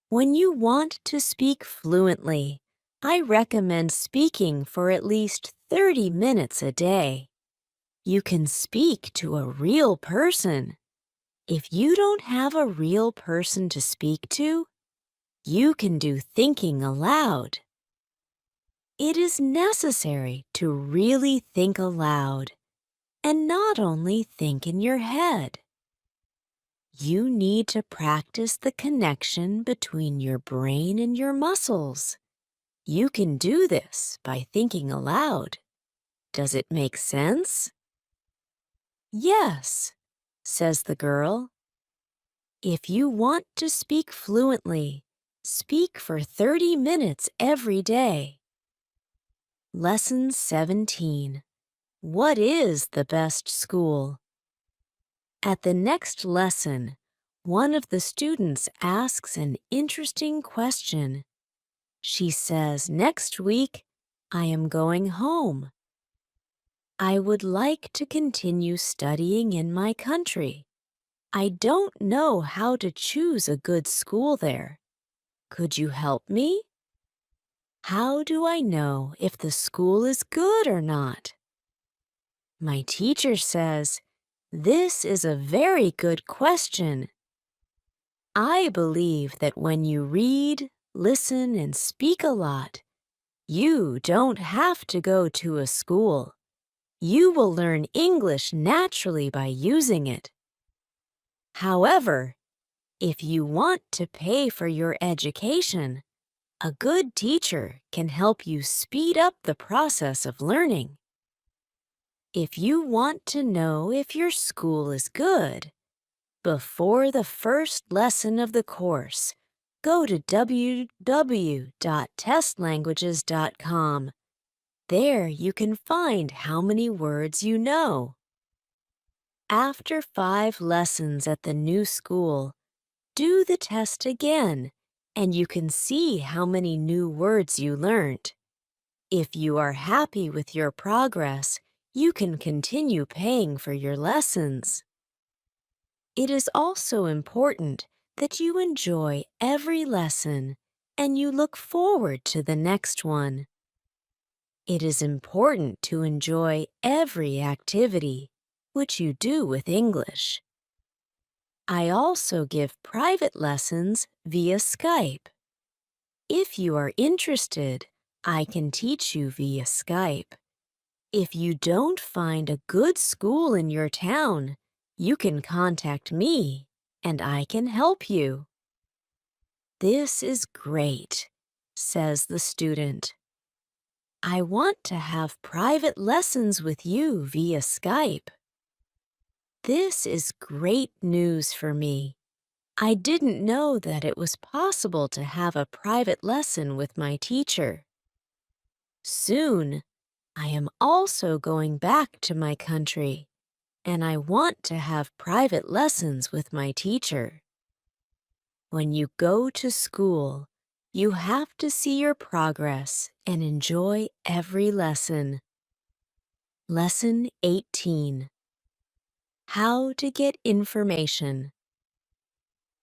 Speaker 1: When you want to speak fluently, I recommend speaking for at least 30 minutes a day. You can speak to a real person. If you don't have a real person to speak to, you can do thinking aloud. It is necessary to really think aloud and not only think in your head. You need to practice the connection between your brain and your muscles. You can do this by thinking aloud. Does it make sense? Yes, says the girl. If you want to speak fluently, speak for 30 minutes every day. Lesson 17. What is the best school? At the next lesson, one of the students asks an interesting question. She says, "Next week, I am going home. I would like to continue studying in my country. I don't know how to choose a good school there. Could you help me? How do I know if the school is good or not?" My teacher says, "This is a very good question. I believe that when you read, listen, and speak a lot, you don't have to go to a school. You will learn English naturally by using it. However, if you want to pay for your education, A good teacher can help you speed up the process of learning. If you want to know if your school is good, before the first lesson of the course, go to www.testlanguages.com. There you can find how many words you know. After 5 lessons at the new school, do the test again, and you can see how many new words you learned. If you are happy with your progress, you can continue paying for your lessons. It is also important that you enjoy every lesson and you look forward to the next one. It is important to enjoy every activity, which you do with English. I also give private lessons via Skype. If you are interested, I can teach you via Skype. If you don't find a good school in your town, you can contact me and I can help you. This is great, says the student. I want to have private lessons with you via Skype. This is great news for me. I didn't know that it was possible to have a private lesson with my teacher. Soon, I am also going back to my country, and I want to have private lessons with my teacher. When you go to school, you have to see your progress and enjoy every lesson. Lesson 18. How to get information.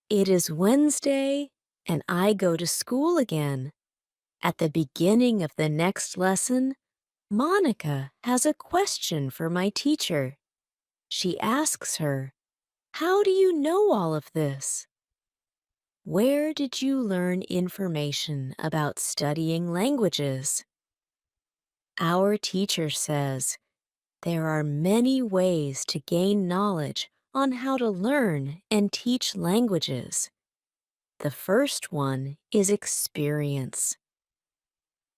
Speaker 1: It is Wednesday, and I go to school again. At the beginning of the next lesson, Monica has a question for my teacher. She asks her, "How do you know all of this? Where did you learn information about studying languages?" Our teacher says, there are many ways to gain knowledge on how to learn and teach languages. The first one is experience.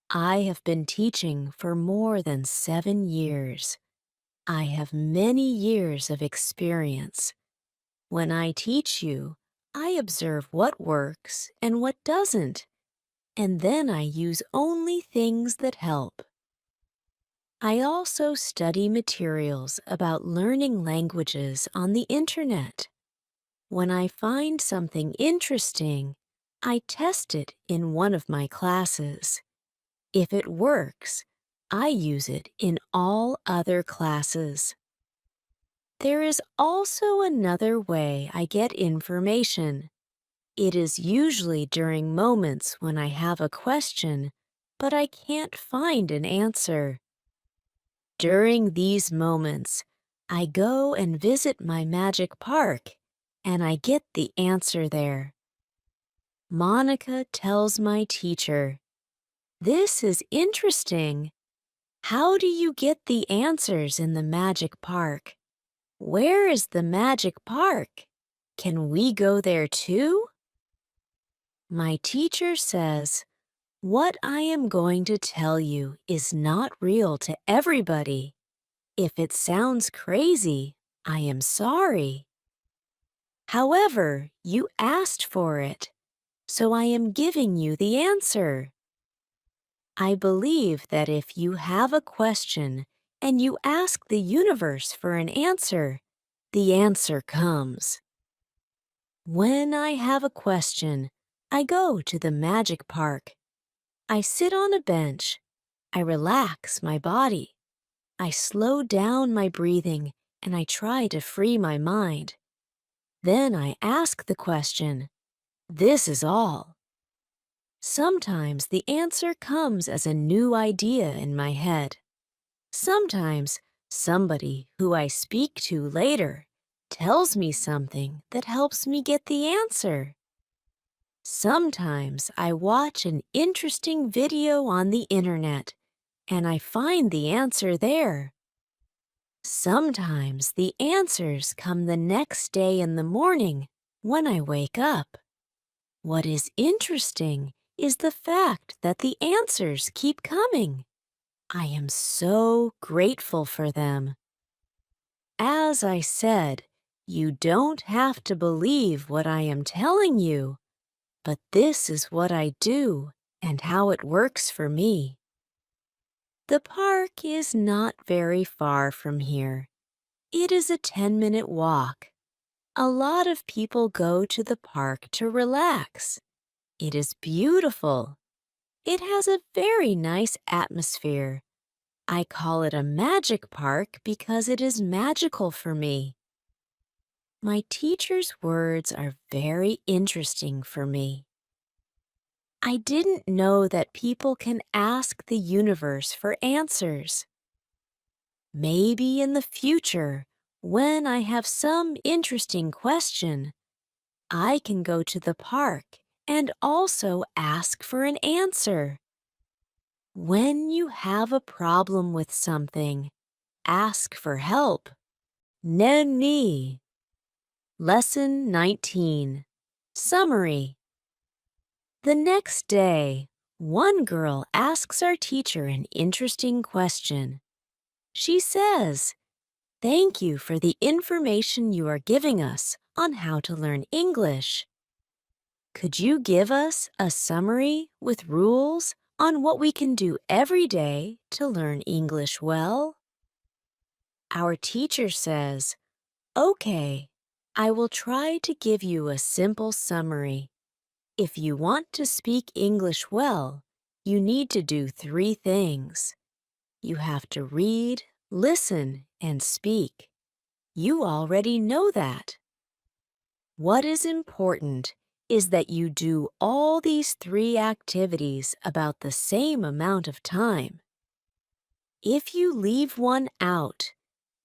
Speaker 1: I have been teaching for more than 7 years. I have many years of experience. When I teach you, I observe what works and what doesn't, and then I use only things that help. I also study materials about learning languages on the internet. When I find something interesting, I test it in one of my classes. If it works, I use it in all other classes. There is also another way I get information. It is usually during moments when I have a question, but I can't find an answer. During these moments, I go and visit my magic park, and I get the answer there. Monica tells my teacher, "This is interesting. How do you get the answers in the magic park? Where is the magic park? Can we go there too?" My teacher says, "What I am going to tell you is not real to everybody. If it sounds crazy, I am sorry. However, you asked for it, so I am giving you the answer." I believe that if you have a question and you ask the universe for an answer, the answer comes. When I have a question, I go to the magic park. I sit on a bench. I relax my body. I slow down my breathing and I try to free my mind. Then I ask the question. This is all. Sometimes the answer comes as a new idea in my head. Sometimes somebody who I speak to later tells me something that helps me get the answer. Sometimes I watch an interesting video on the internet and I find the answer there. Sometimes the answers come the next day in the morning when I wake up. What is interesting is the fact that the answers keep coming. I am so grateful for them. As I said, you don't have to believe what I am telling you, but this is what I do and how it works for me. The park is not very far from here. It is a 10-minute walk. A lot of people go to the park to relax. It is beautiful. It has a very nice atmosphere. I call it a magic park because it is magical for me. My teacher's words are very interesting for me. I didn't know that people can ask the universe for answers. Maybe in the future, when I have some interesting question, I can go to the park and also ask for an answer. When you have a problem with something, ask for help. Neni. Lesson 19. Summary. The next day, one girl asks our teacher an interesting question. She says, "Thank you for the information you are giving us on how to learn English. Could you give us a summary with rules on what we can do every day to learn English well?" Our teacher says, "Okay, I will try to give you a simple summary. If you want to speak English well, you need to do 3 things. You have to read, listen, and speak. You already know that. What is important is that you do all these 3 activities about the same amount of time. If you leave one out,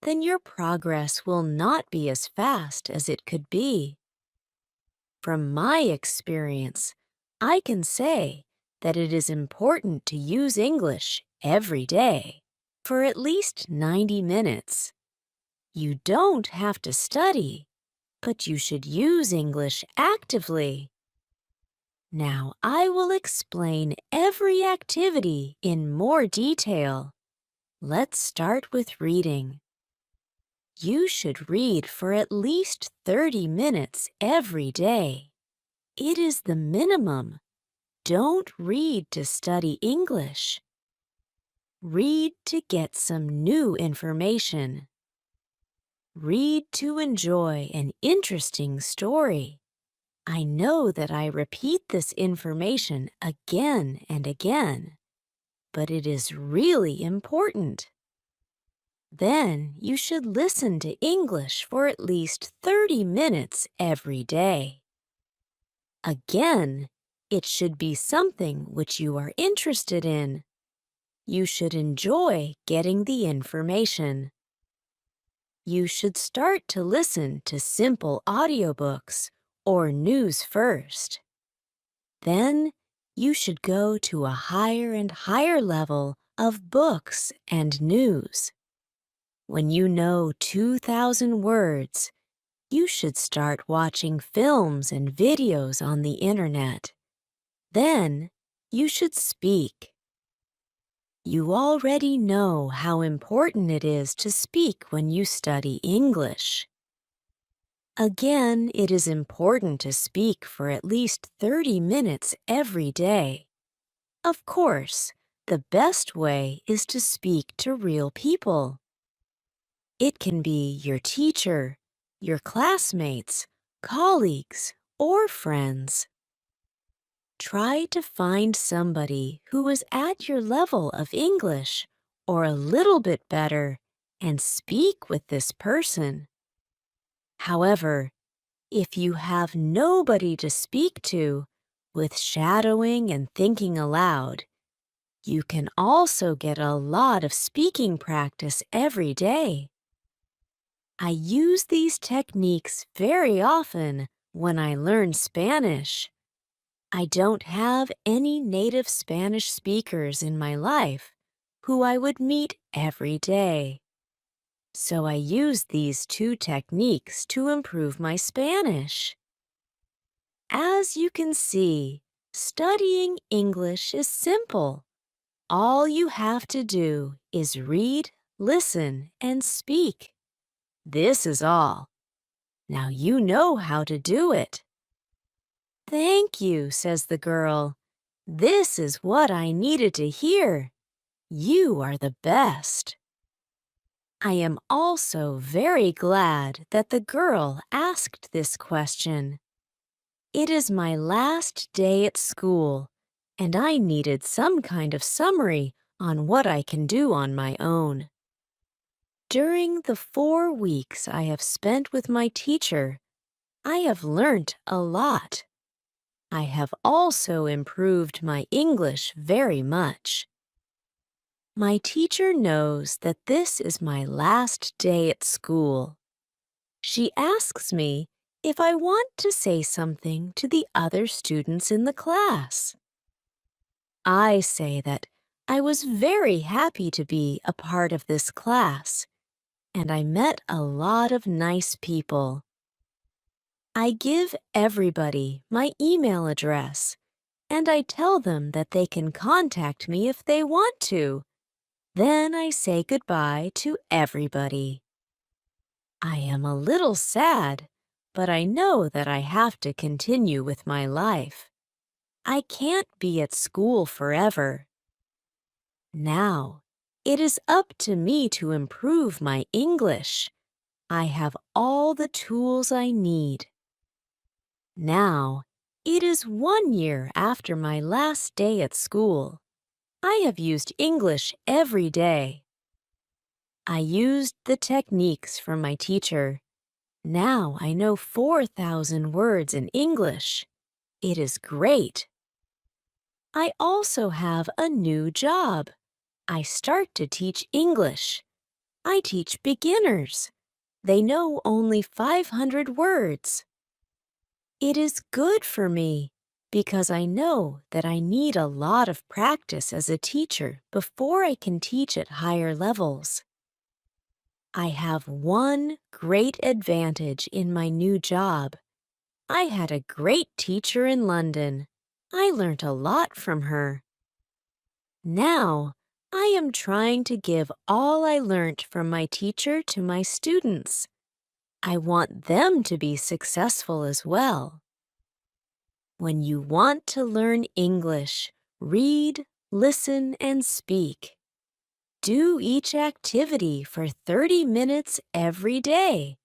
Speaker 1: then your progress will not be as fast as it could be. From my experience, I can say that it is important to use English every day for at least 90 minutes. You don't have to study, but you should use English actively. Now I will explain every activity in more detail. Let's start with reading. You should read for at least 30 minutes every day. It is the minimum. Don't read to study English. Read to get some new information. Read to enjoy an interesting story. I know that I repeat this information again and again, but it is really important. Then you should listen to English for at least 30 minutes every day. Again, it should be something which you are interested in. You should enjoy getting the information. You should start to listen to simple audiobooks or news first. Then you should go to a higher and higher level of books and news. When you know 2,000 words, you should start watching films and videos on the internet. Then you should speak. You already know how important it is to speak when you study English. Again, it is important to speak for at least 30 minutes every day. Of course, the best way is to speak to real people. It can be your teacher, your classmates, colleagues, or friends. Try to find somebody who is at your level of English or a little bit better and speak with this person. However, if you have nobody to speak to, with shadowing and thinking aloud, you can also get a lot of speaking practice every day. I use these techniques very often when I learn Spanish. I don't have any native Spanish speakers in my life who I would meet every day. So I use these 2 techniques to improve my Spanish. As you can see, Studying English is simple. All you have to do is read, listen, and speak. This is all. Now you know how to do it. Thank you, says the girl. This is what I needed to hear. You are the best. I am also very glad that the girl asked this question. It is my last day at school, and I needed some kind of summary on what I can do on my own. During the 4 weeks I have spent with my teacher, I have learnt a lot. I have also improved my English very much. My teacher knows that this is my last day at school. She asks me if I want to say something to the other students in the class. I say that I was very happy to be a part of this class, and I met a lot of nice people. I give everybody my email address, and I tell them that they can contact me if they want to. Then I say goodbye to everybody. I am a little sad, but I know that I have to continue with my life. I can't be at school forever. Now, it is up to me to improve my English. I have all the tools I need. Now, it is 1 year after my last day at school. I have used English every day. I used the techniques from my teacher. Now I know 4,000 words in English. It is great. I also have a new job. I start to teach English. I teach beginners. They know only 500 words. It is good for me because I know that I need a lot of practice as a teacher before I can teach at higher levels. I have one great advantage in my new job. I had a great teacher in London. I learnt a lot from her. Now, I am trying to give all I learnt from my teacher to my students. I want them to be successful as well. When you want to learn English, read, listen, and speak. Do each activity for 30 minutes every day.